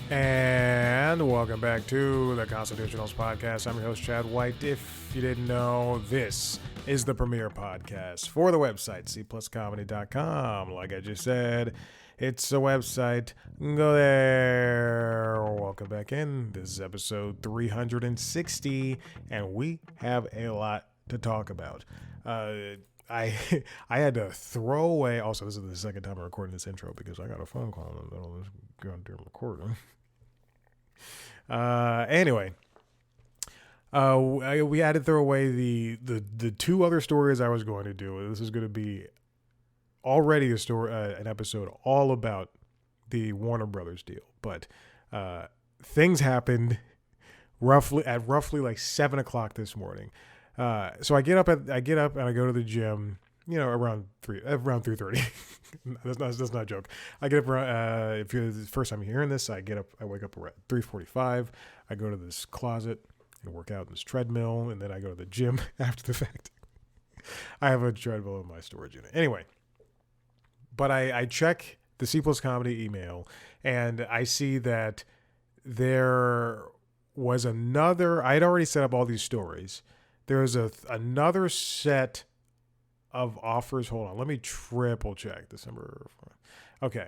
And welcome back to the Constitutionals Podcast. I'm your host, Chad White. If you didn't know, this is the premier podcast for the website, cpluscomedy.com. Like I just said, it's a website. Go there. Welcome back in. This is episode 360, and we have a lot to talk about. I had to throw away. Also, this is the second time I'm recording this intro because I got a phone call in the middle of this goddamn recording. Anyway, we had to throw away the two other stories I was going to do. This is going to be already a story, an episode all about the Warner Brothers deal. But things happened roughly like 7 o'clock this morning. So I get up and I go to the gym, around 3:30. that's not a joke. I get up around, if you're the first time you're hearing this, I wake up around 3:45. I go to this closet and work out in this treadmill, and then I go to the gym after the fact. I have a treadmill in my storage unit. Anyway, but I check the C Plus Comedy email, and I see that there was another, I'd already set up all these stories. There's another set of offers. Hold on. Let me triple check. December. Okay.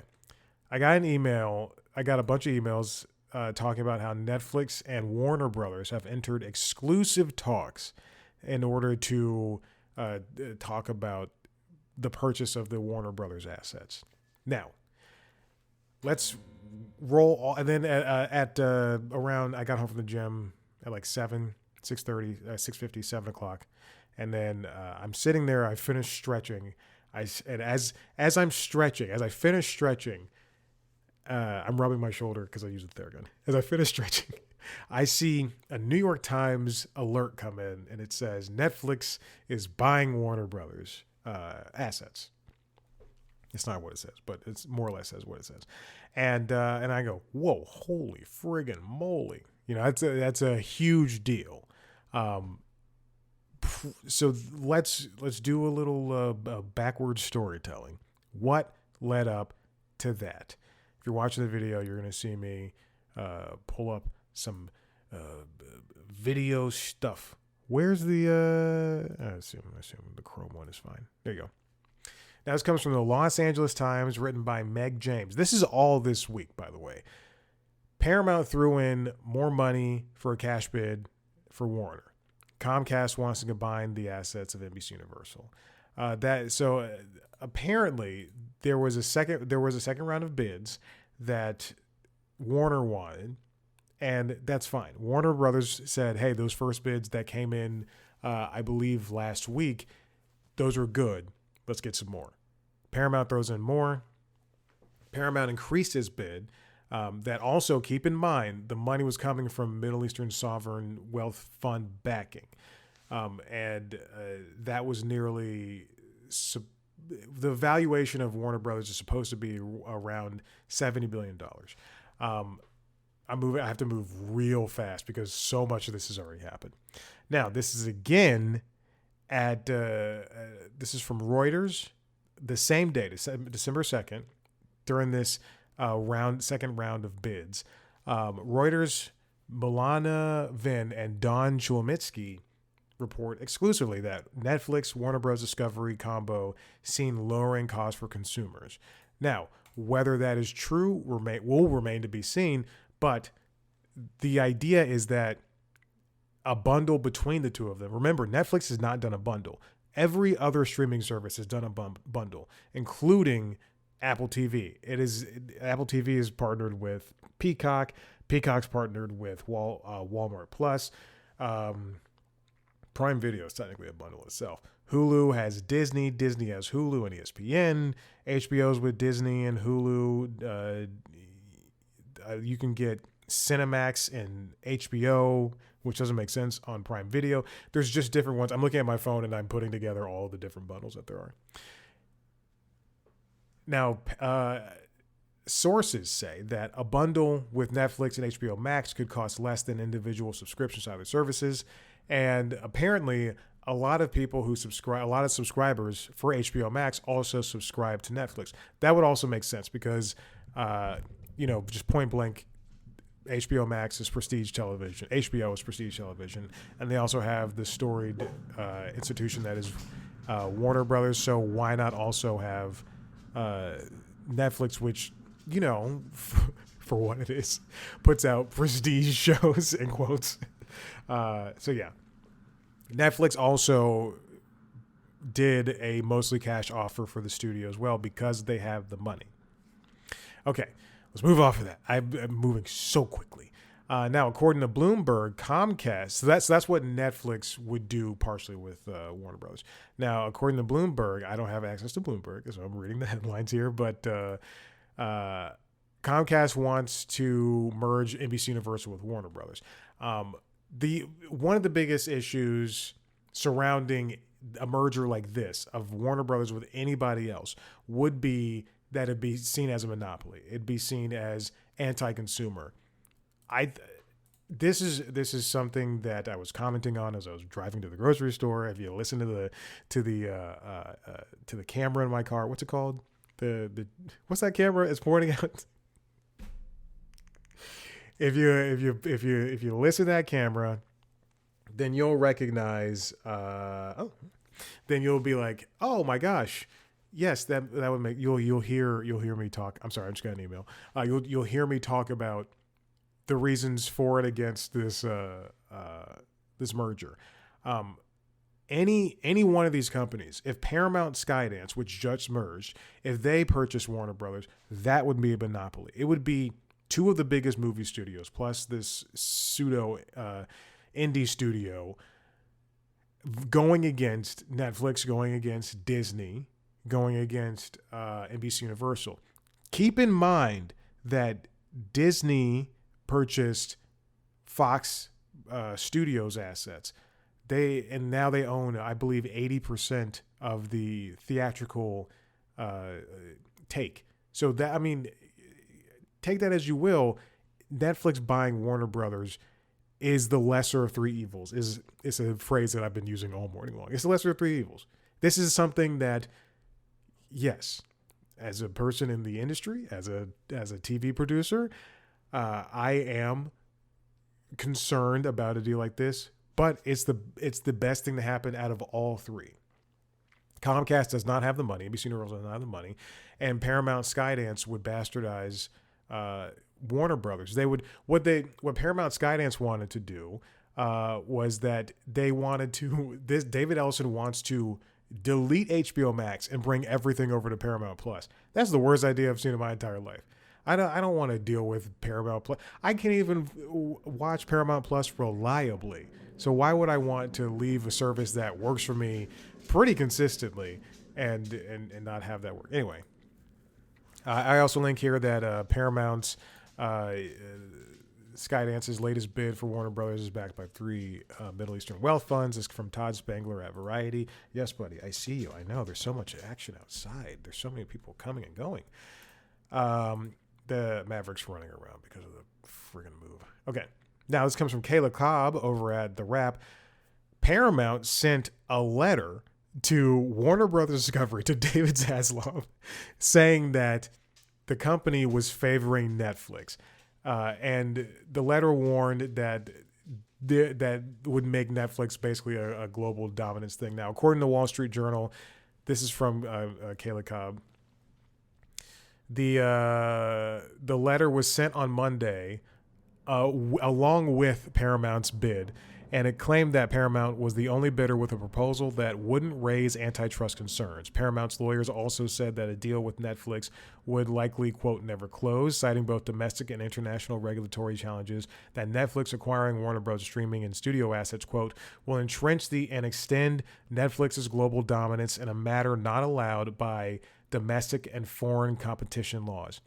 I got an email. I got a bunch of emails talking about how Netflix and Warner Brothers have entered exclusive talks in order to talk about the purchase of the Warner Brothers assets. Now, let's roll all. And then at around, I got home from the gym at like 6:30, 6:50, 7 o'clock. And then I'm sitting there. I finished stretching. And as I'm stretching, as I finish stretching, I'm rubbing my shoulder because I use the Theragun. As I finish stretching, I see a New York Times alert come in, and it says Netflix is buying Warner Brothers assets. It's not what it says, but it's more or less says what it says. And I go, whoa, holy friggin' moly! That's a huge deal. So let's do a little backwards storytelling. What led up to that? If you're watching the video, you're going to see me pull up some video stuff. Where's the? I assume the Chrome one is fine. There you go. Now this comes from the Los Angeles Times, written by Meg James. This is all this week, by the way. Paramount threw in more money for a cash bid for Warner. Comcast wants to combine the assets of NBC Universal. Apparently there was a second round of bids that Warner wanted, and that's fine. Warner Brothers said, "Hey, those first bids that came in, I believe last week, those were good. Let's get some more." Paramount throws in more. Paramount increased his bid. That also, keep in mind, the money was coming from Middle Eastern Sovereign Wealth Fund backing. That was nearly, the valuation of Warner Brothers is supposed to be around $70 billion. I have to move real fast because so much of this has already happened. Now, this is again this is from Reuters, the same day, December 2nd, during this second round of bids. Reuters, Milana Vin, and Don Chulomitsky report exclusively that Netflix Warner Bros. Discovery combo seen lowering costs for consumers. Now, whether that is true will remain to be seen, but the idea is that a bundle between the two of them. Remember, Netflix has not done a bundle. Every other streaming service has done a bundle, including Apple TV. Apple TV is partnered with Peacock. Peacock's partnered with Walmart Plus. Prime Video is technically a bundle itself. Hulu has Disney. Disney has Hulu and ESPN. HBO's with Disney and Hulu. You can get Cinemax and HBO, which doesn't make sense, on Prime Video. There's just different ones. I'm looking at my phone and I'm putting together all the different bundles that there are. Now, sources say that a bundle with Netflix and HBO Max could cost less than individual subscriptions to other services. And apparently, a lot of people who subscribe, a lot of subscribers for HBO Max also subscribe to Netflix. That would also make sense because, just point blank, HBO Max is Prestige Television. HBO is Prestige Television, and they also have the storied institution that is Warner Brothers. So why not also have Netflix, which for what it is, puts out prestige shows in quotes. So yeah, Netflix also did a mostly cash offer for the studio as well because they have the money. Okay, let's move off of that. I'm moving so quickly. Now, according to Bloomberg, Comcast, so that's what Netflix would do partially with Warner Brothers. Now, according to Bloomberg, I don't have access to Bloomberg, so I'm reading the headlines here, but Comcast wants to merge NBC Universal with Warner Brothers. One of the biggest issues surrounding a merger like this of Warner Brothers with anybody else would be that it'd be seen as a monopoly. It'd be seen as anti-consumer. This is something that I was commenting on as I was driving to the grocery store. If you listen to the camera in my car, what's it called? What's that camera? It's pointing out. If you listen to that camera, then you'll recognize. Then you'll be like, oh my gosh, yes, that would make you'll hear me talk. I'm sorry, I just got an email. You'll hear me talk about the reasons for and against this merger. Any one of these companies, if Paramount Skydance, which just merged, if they purchase Warner Brothers, that would be a monopoly. It would be two of the biggest movie studios, plus this pseudo indie studio, going against Netflix, going against Disney, going against NBC Universal. Keep in mind that Disney purchased Fox Studios assets. Now they own, I believe, 80% of the theatrical take. So that, I mean, take that as you will. Netflix buying Warner Brothers is the lesser of three evils. It's a phrase that I've been using all morning long. It's the lesser of three evils. This is something that, yes, as a person in the industry, as a TV producer, I am concerned about a deal like this. But it's the best thing to happen out of all three. Comcast does not have the money. NBC Universal does not have the money, and Paramount Skydance would bastardize Warner Brothers. They would what Paramount Skydance wanted to do was that they wanted to. David Ellison wants to delete HBO Max and bring everything over to Paramount Plus. That's the worst idea I've seen in my entire life. I don't want to deal with Paramount Plus. I can't even watch Paramount Plus reliably. So why would I want to leave a service that works for me pretty consistently and not have that work? Anyway, I also link here that Paramount's Skydance's latest bid for Warner Brothers is backed by three Middle Eastern wealth funds. This is from Todd Spangler at Variety. Yes, buddy, I see you. I know there's so much action outside. There's so many people coming and going. The Mavericks running around because of the friggin' move. Okay. Now, this comes from Kayla Cobb over at The Wrap. Paramount sent a letter to Warner Brothers Discovery, to David Zaslav, saying that the company was favoring Netflix. And the letter warned that that would make Netflix basically a global dominance thing. Now, according to Wall Street Journal, this is from Kayla Cobb. The letter was sent on Monday along with Paramount's bid, and it claimed that Paramount was the only bidder with a proposal that wouldn't raise antitrust concerns. Paramount's lawyers also said that a deal with Netflix would likely, quote, never close, citing both domestic and international regulatory challenges, that Netflix acquiring Warner Bros. Streaming and studio assets, quote, will entrench and extend Netflix's global dominance in a matter not allowed by domestic and foreign competition laws.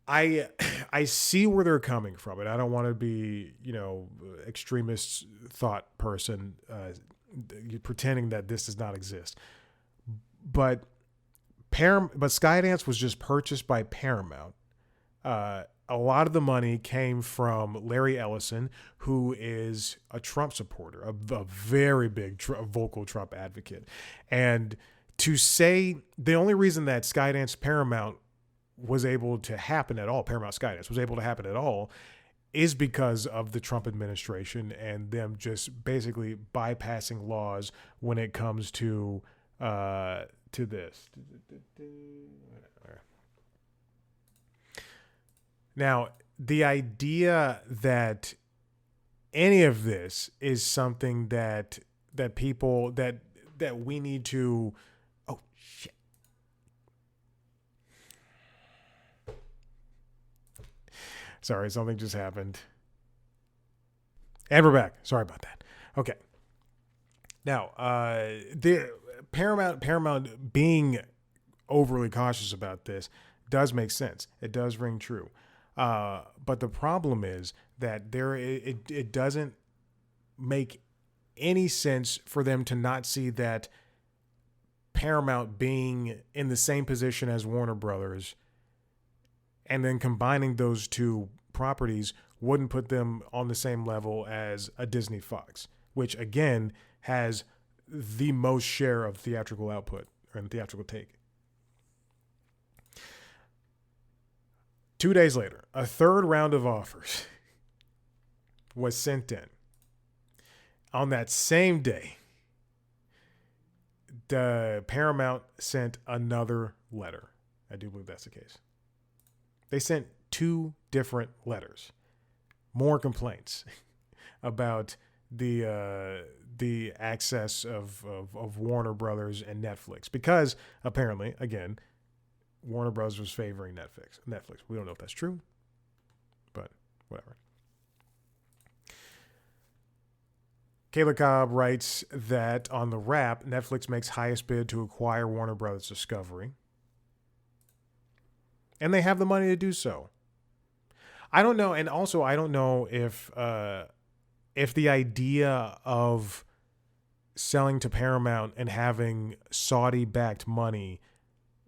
I see where they're coming from, and I don't want to be, extremist thought person pretending that this does not exist. But Skydance was just purchased by Paramount. A lot of the money came from Larry Ellison, who is a Trump supporter, a very big vocal Trump advocate. And to say the only reason that Skydance Paramount was able to happen at all, Paramount Skydance was able to happen at all, is because of the Trump administration and them just basically bypassing laws when it comes to this. Now, the idea that any of this is something that people that we need to, oh shit. Sorry, something just happened. And we're back. Sorry about that. Okay. Now, the Paramount being overly cautious about this does make sense. It does ring true. But the problem is that it doesn't make any sense for them to not see that Paramount being in the same position as Warner Brothers and then combining those two properties wouldn't put them on the same level as a Disney Fox, which again has the most share of theatrical output and theatrical take. 2 days later, a third round of offers was sent in. On that same day, the Paramount sent another letter. I do believe that's the case. They sent 2 different letters, more complaints about the access of Warner Brothers and Netflix, because apparently, again, Warner Bros. Was favoring Netflix. We don't know if that's true, but whatever. Kayla Cobb writes that on the Wrap, Netflix makes highest bid to acquire Warner Bros. Discovery, and they have the money to do so. I don't know, and also I don't know if the idea of selling to Paramount and having Saudi-backed money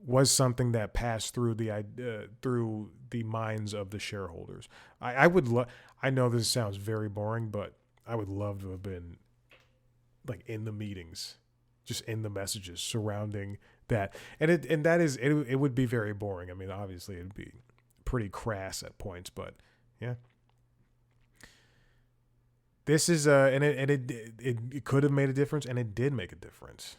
was something that passed through the minds of the shareholders. I know this sounds very boring, but I would love to have been like in the meetings, just in the messages surrounding that. It would be very boring. I mean, obviously it'd be pretty crass at points, but yeah. This is it could have made a difference, and it did make a difference.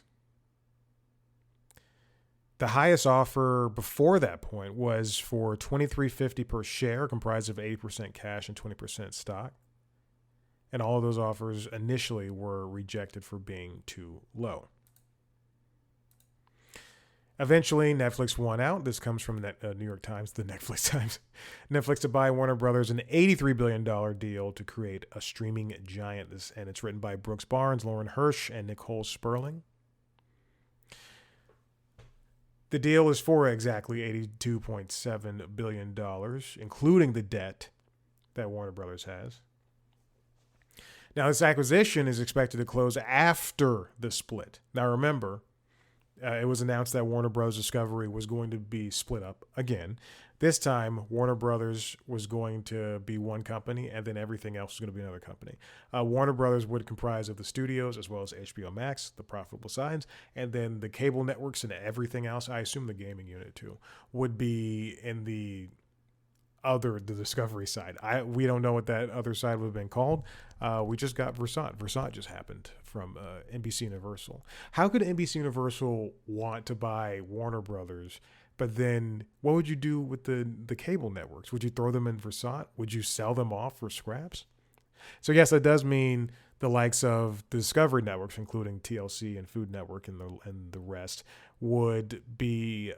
The highest offer before that point was for $23.50 per share, comprised of 80% cash and 20% stock. And all of those offers initially were rejected for being too low. Eventually, Netflix won out. This comes from New York Times, the Netflix Times. Netflix to buy Warner Brothers an $83 billion deal to create a streaming giant. And it's written by Brooks Barnes, Lauren Hirsch, and Nicole Sperling. The deal is for exactly $82.7 billion, including the debt that Warner Brothers has. Now, this acquisition is expected to close after the split. Now, remember, it was announced that Warner Bros. Discovery was going to be split up again. This time, Warner Brothers was going to be one company, and then everything else was going to be another company. Warner Brothers would comprise of the studios as well as HBO Max, the profitable sides, and then the cable networks and everything else. I assume the gaming unit too would be in the Discovery side. We don't know what that other side would have been called. We just got Versant. Versant just happened from NBC Universal. How could NBC Universal want to buy Warner Brothers? But then what would you do with the cable networks? Would you throw them in Versant? Would you sell them off for scraps? So yes, that does mean the likes of the Discovery networks, including TLC and Food Network and the rest, would be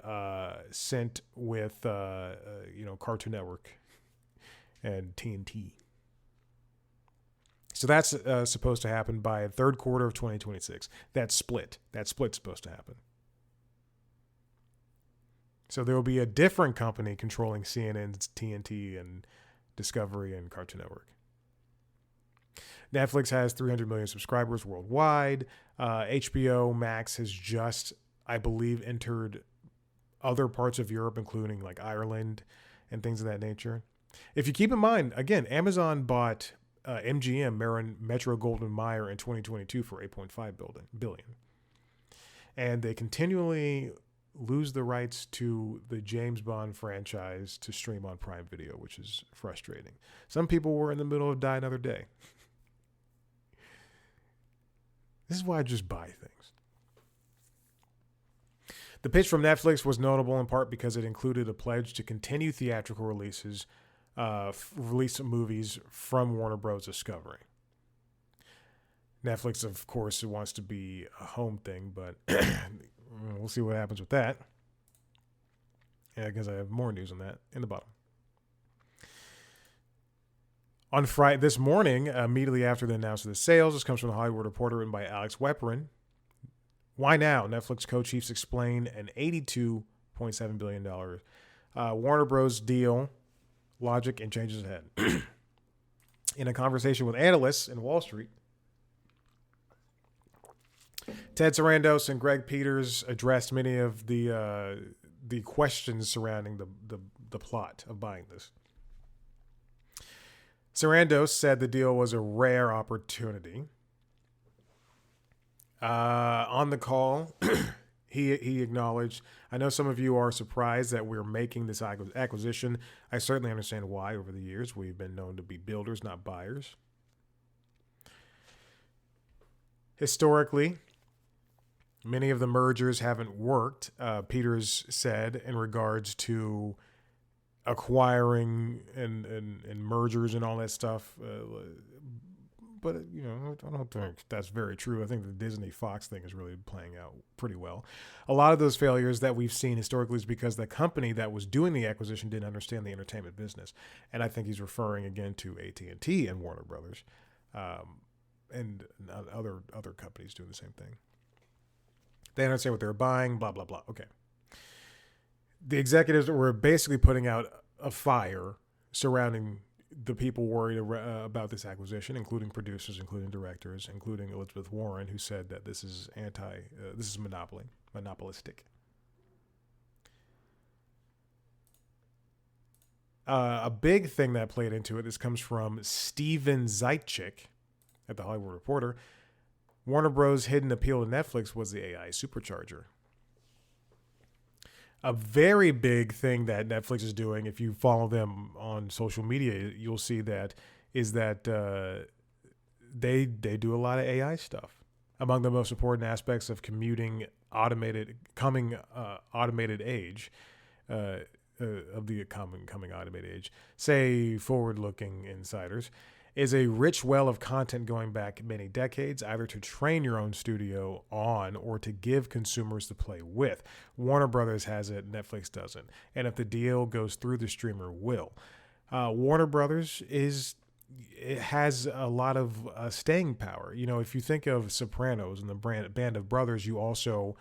sent with Cartoon Network and TNT. So that's supposed to happen by the third quarter of 2026. That split's supposed to happen. So there will be a different company controlling CNN's TNT and Discovery and Cartoon Network. Netflix has 300 million subscribers worldwide. HBO Max has just, I believe, entered other parts of Europe, including like Ireland and things of that nature. If you keep in mind, again, Amazon bought MGM, Metro-Goldwyn-Mayer, in 2022 for $8.5 billion. And they continually lose the rights to the James Bond franchise to stream on Prime Video, which is frustrating. Some people were in the middle of Die Another Day. This is why I just buy things. The pitch from Netflix was notable in part because it included a pledge to continue theatrical releases, release movies from Warner Bros. Discovery. Netflix, of course, wants to be a home thing, but we'll see what happens with that. Yeah, because I have more news on that in the bottom. On Friday, this morning, immediately after the announcement of the sales, this comes from the Hollywood Reporter, written by Alex Weprin. Why now? Netflix co-chiefs explain an $82.7 billion Warner Bros. Deal, logic, and changes ahead. In a conversation with analysts in Wall Street, Ted Sarandos and Greg Peters addressed many of the questions surrounding the plot of buying this. Sarandos said the deal was a rare opportunity. On the call, he acknowledged, I know some of you are surprised that we're making this acquisition. I certainly understand why. Over the years, we've been known to be builders, not buyers. Historically, many of the mergers haven't worked, Peters said, in regards to acquiring and mergers and all that stuff. But, I don't think that's very true. I think the Disney-Fox thing is really playing out pretty well. A lot of those failures that we've seen historically is because the company that was doing the acquisition didn't understand the entertainment business. And I think he's referring again to AT&T and Warner Brothers, and other companies doing the same thing. They understand what they're buying, blah, blah, blah. Okay. The executives were basically putting out a fire surrounding the people worried about this acquisition, including producers, including directors, including Elizabeth Warren, who said that this is monopolistic. A big thing that played into it, this comes from Steven Zeitchik at the Hollywood Reporter. Warner Bros. Hidden appeal to Netflix was the AI supercharger. A very big thing that Netflix is doing, if you follow them on social media, you'll see that they do a lot of AI stuff. Among the most important aspects of coming automated age, of the coming automated age, say forward-looking insiders, is a rich well of content going back many decades, either to train your own studio on or to give consumers to play with. Warner Brothers has it, Netflix doesn't. And if the deal goes through, the streamer will. Warner Brothers has a lot of staying power. If you think of Sopranos and the band of brothers, you also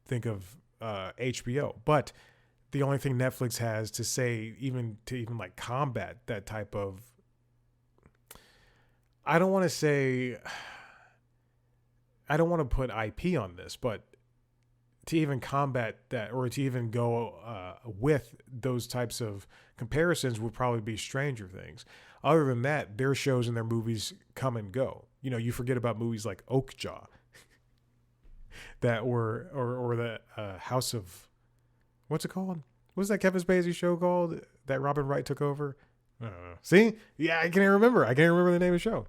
think of HBO. But the only thing Netflix has to say, even like combat that type of, I don't want to put IP on this, but to even combat that or to even go with those types of comparisons would probably be Stranger Things. Other than that, their shows and their movies come and go. You forget about movies like Oakjaw that were, or the House of, what's it called? What's that Kevin Spacey show called that Robin Wright took over? See? Yeah, I can't remember the name of the show.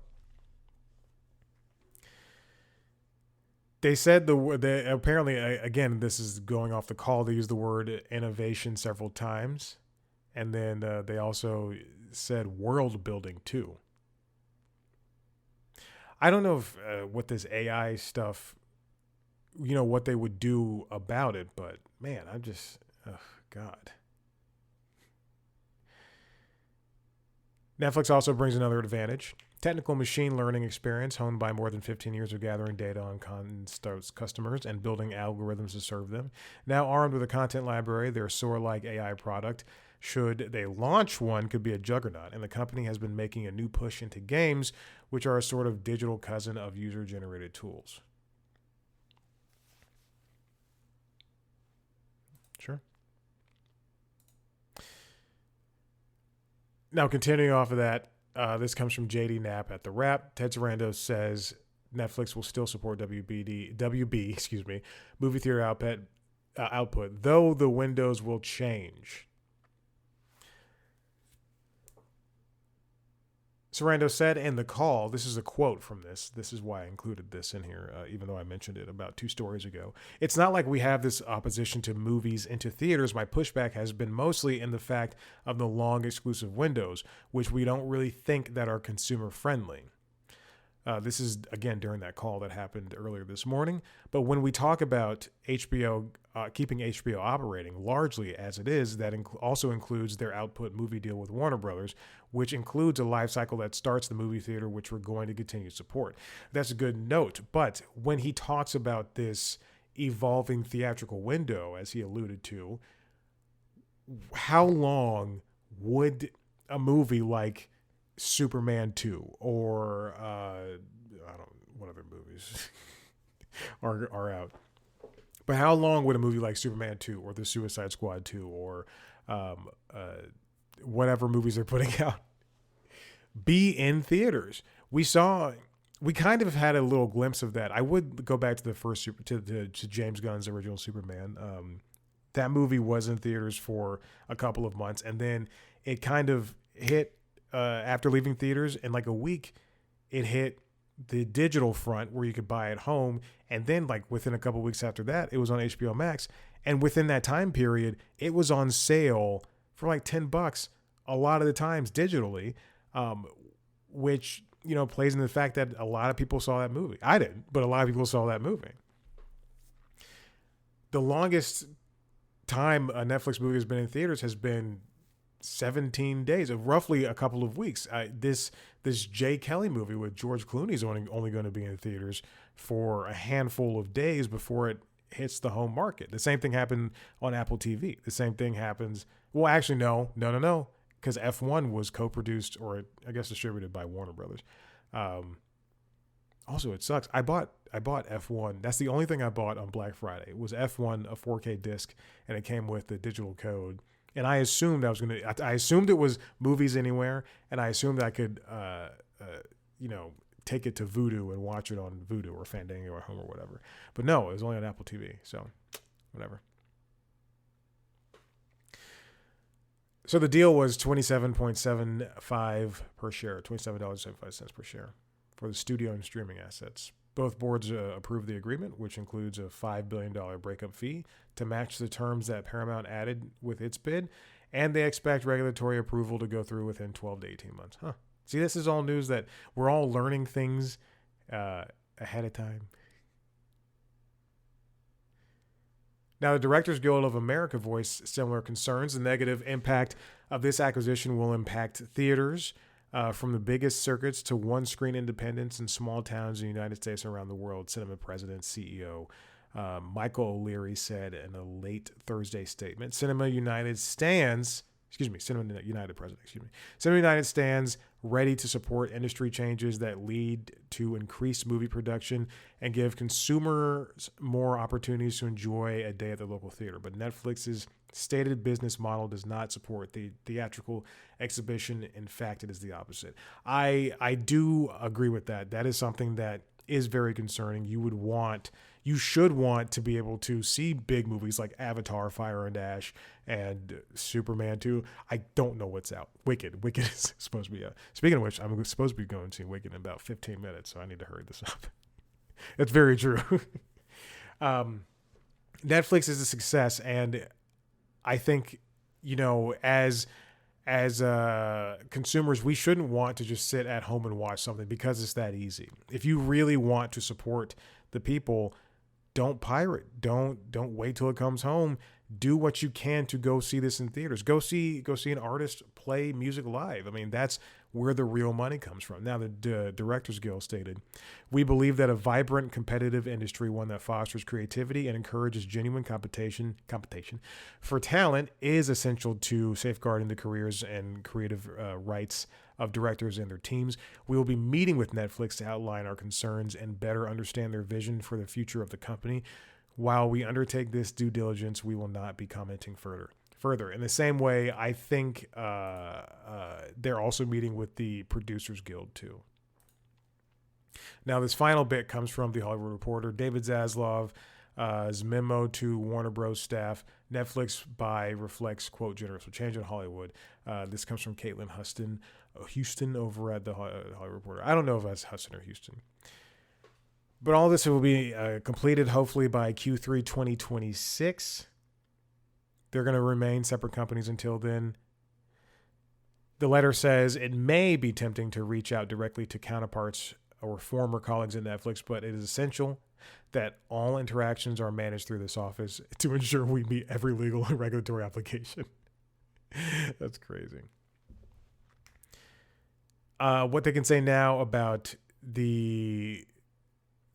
They said apparently, again, this is going off the call, they used the word innovation several times. And then they also said world building too. I don't know if what this AI stuff, what they would do about it, but man, I'm just, God. Netflix also brings another advantage. Technical machine learning experience honed by more than 15 years of gathering data on customers and building algorithms to serve them. Now armed with a content library, their Sora-like AI product, should they launch one, could be a juggernaut. And the company has been making a new push into games, which are a sort of digital cousin of user-generated tools. Sure. Now, continuing off of that, this comes from JD Knapp at The Wrap. Ted Sarandos says Netflix will still support WB, movie theater output, though the windows will change. Sarando said in the call, this is a quote from this. This is why I included this in here, even though I mentioned it about 2 stories ago. It's not like we have this opposition to movies into theaters. My pushback has been mostly in the fact of the long exclusive windows, which we don't really think that are consumer friendly. This is, again, during that call that happened earlier this morning. But when we talk about HBO, keeping HBO operating largely as it is, that also includes their output movie deal with Warner Brothers, which includes a life cycle that starts the movie theater, which we're going to continue to support. That's a good note. But when he talks about this evolving theatrical window, as he alluded to, how long would a movie like Superman 2 or what other movies are out, but how long would a movie like Superman 2 or the Suicide Squad 2 or whatever movies they're putting out be in theaters? We kind of had a little glimpse of that. I would go back to the first to James Gunn's original Superman. That movie was in theaters for a couple of months, and then it kind of hit after leaving theaters. In like a week, it hit the digital front where you could buy it home, and then like within a couple of weeks after that, it was on HBO Max, and within that time period, it was on sale for like $10 a lot of the times digitally, which plays into the fact that a lot of people saw that movie. I didn't, but a lot of people saw that movie. The longest time a Netflix movie has been in theaters has been 17 days, of roughly a couple of weeks. This Jay Kelly movie with George Clooney is only going to be in theaters for a handful of days before it hits the home market. The same thing happened on Apple TV. The same thing happens. Well, actually, no, because F1 was co-produced, or I guess distributed by Warner Brothers. Also, it sucks. I bought F1. That's the only thing I bought on Black Friday. It was F1, a 4K disc, and it came with the digital code. And I assumed I assumed it was Movies Anywhere, and I assumed I could, take it to Vudu and watch it on Vudu or Fandango or Home or whatever. But no, it was only on Apple TV, so whatever. So the deal was $27.75 per share, $27.75 per share for the studio and streaming assets. Both boards approved the agreement, which includes a $5 billion breakup fee to match the terms that Paramount added with its bid, and they expect regulatory approval to go through within 12 to 18 months. See, this is all news that we're all learning things ahead of time. Now, the Directors Guild of America voiced similar concerns. The negative impact of this acquisition will impact theaters, from the biggest circuits to one-screen independents in small towns in the United States and around the world, Cinema President, CEO Michael O'Leary said in a late Thursday statement. Cinema United stands ready to support industry changes that lead to increased movie production and give consumers more opportunities to enjoy a day at the local theater. But Netflix's stated business model does not support the theatrical exhibition. In fact, it is the opposite. I do agree with that. That is something that is very concerning. You should want to be able to see big movies like Avatar, Fire and Ash, and Superman 2. I don't know what's out. Wicked is supposed to be out. Speaking of which, I'm supposed to be going to see Wicked in about 15 minutes, so I need to hurry this up. It's very true. Netflix is a success, and I think, as consumers, we shouldn't want to just sit at home and watch something because it's that easy. If you really want to support the people, don't pirate. Don't wait till it comes home. Do what you can to go see this in theaters. Go see an artist play music live. I mean, that's where the real money comes from. Now, the Directors Guild stated, "We believe that a vibrant, competitive industry, one that fosters creativity and encourages genuine competition for talent, is essential to safeguarding the careers and creative rights of directors and their teams. We will be meeting with Netflix to outline our concerns and better understand their vision for the future of the company. While we undertake this due diligence, we will not be commenting further. In the same way, I think they're also meeting with the Producers Guild too. Now, this final bit comes from The Hollywood Reporter. David Zaslav His memo to Warner Bros. Staff: Netflix buy reflects, quote, generational change in Hollywood. This comes from Caitlin Houston over at the Hollywood Reporter. I don't know if that's Huston or Houston. But all this will be completed hopefully by Q3 2026. They're going to remain separate companies until then. The letter says it may be tempting to reach out directly to counterparts or former colleagues at Netflix, but it is essential that all interactions are managed through this office to ensure we meet every legal and regulatory obligation. That's crazy. What they can say now about the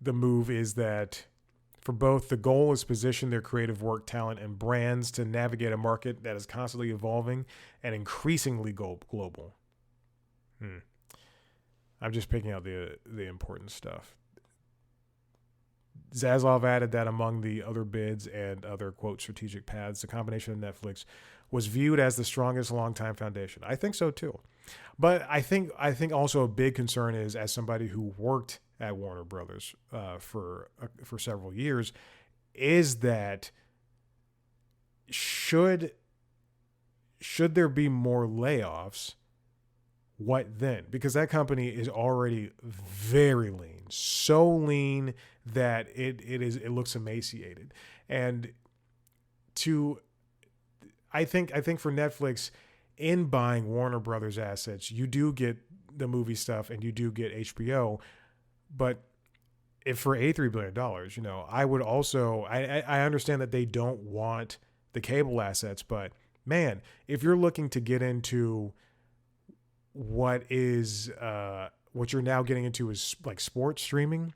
move is that for both, the goal is to position their creative work, talent, and brands to navigate a market that is constantly evolving and increasingly global. I'm just picking out the important stuff. Zaslav added that among the other bids and other, quote, strategic paths, the combination of Netflix was viewed as the strongest longtime foundation. I think so too. But I think also a big concern is, as somebody who worked at Warner Brothers for several years, is that should there be more layoffs, what then? Because that company is already very lean, so lean that it looks emaciated. And I think for Netflix, in buying Warner Brothers assets, you do get the movie stuff and you do get HBO, but if for $83 billion, I would also, I understand that they don't want the cable assets, but man, if you're looking to get into what you're now getting into is like sports streaming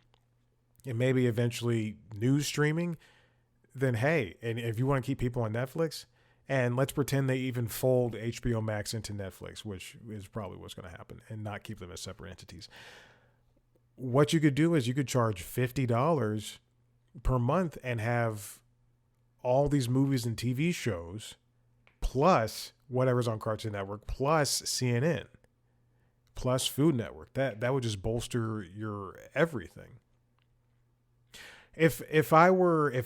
and maybe eventually news streaming, then hey, and if you want to keep people on Netflix, and let's pretend they even fold HBO Max into Netflix, which is probably what's going to happen, and not keep them as separate entities. What you could do is you could charge $50 per month and have all these movies and TV shows, plus whatever's on Cartoon Network, plus CNN, plus Food Network. That would just bolster your everything. If I were a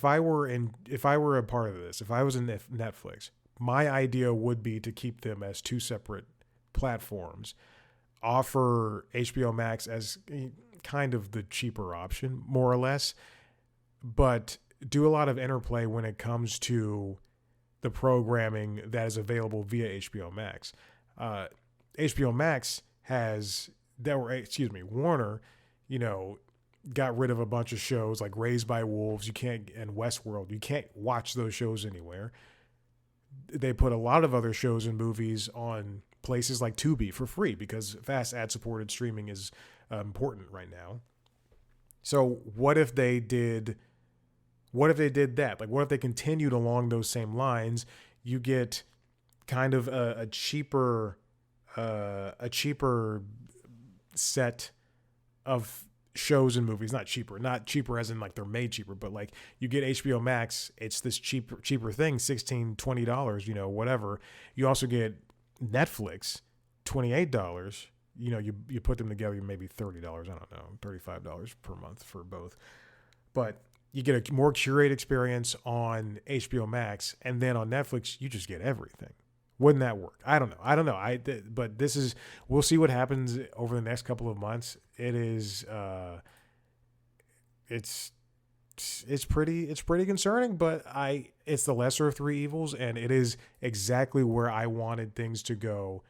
part of this, if I was in Netflix, my idea would be to keep them as two separate platforms, offer HBO Max as kind of the cheaper option, more or less, but do a lot of interplay when it comes to the programming that is available via HBO Max. HBO Max Warner, got rid of a bunch of shows like Raised by Wolves, and Westworld. You can't watch those shows anywhere. They put a lot of other shows and movies on places like Tubi for free because fast ad-supported streaming is important right now. So what if they did that? Like, what if they continued along those same lines? You get kind of a cheaper set of shows and movies. Not cheaper as in like they're made cheaper, but like you get HBO Max, it's this cheaper thing, $16, $20, whatever. You also get Netflix, $28. You put them together, maybe $30, I don't know, $35 per month for both. But you get a more curated experience on HBO Max, and then on Netflix, you just get everything. Wouldn't that work? I don't know. But we'll see what happens over the next couple of months. It is, it's pretty concerning, but it's the lesser of three evils, and it is exactly where I wanted things to go,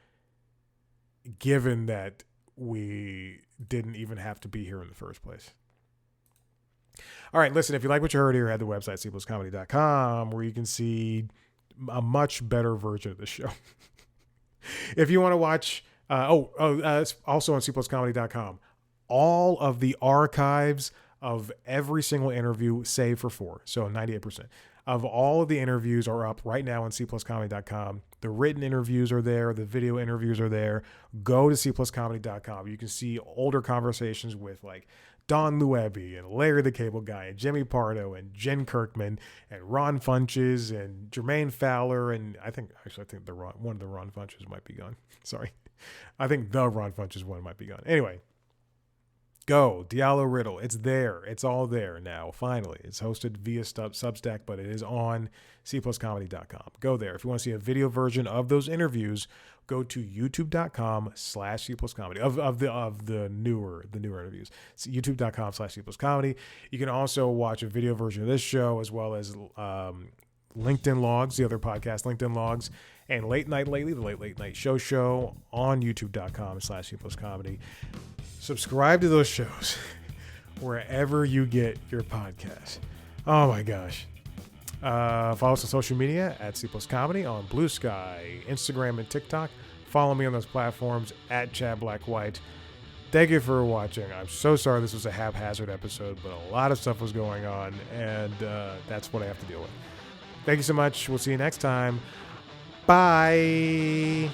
given that we didn't even have to be here in the first place. All right, listen, if you like what you heard here, head to the website, cpluscomedy.com, where you can see a much better version of the show. If you want to watch, it's also on cpluscomedy.com, all of the archives of every single interview, save for 4, so 98% of all of the interviews are up right now on cpluscomedy.com. The written interviews are there. The video interviews are there. Go to cpluscomedy.com. You can see older conversations with like Don Luebbe and Larry the Cable Guy and Jimmy Pardo and Jen Kirkman and Ron Funches and Jermaine Fowler. And I think one of the Ron Funches might be gone. Sorry. I think the Ron Funches one might be gone. Anyway, Go. Diallo Riddle. It's there. It's all there now. Finally. It's hosted via Substack, but it is on cpluscomedy.com. Go there. If you want to see a video version of those interviews, go to youtube.com/cpluscomedy of the newer interviews. It's youtube.com/cpluscomedy. You can also watch a video version of this show as well as LinkedIn Logs, the other podcast, LinkedIn Logs, and Late Night Lately, the Late Night Show on youtube.com/cpluscomedy. Subscribe to those shows wherever you get your podcasts. Oh my gosh. Follow us on social media at cpluscomedy on Blue Sky, Instagram, and TikTok. Follow me on those platforms at Chad Black White. Thank you for watching. I'm so sorry this was a haphazard episode, but a lot of stuff was going on, and that's what I have to deal with. Thank you so much. We'll see you next time. Bye.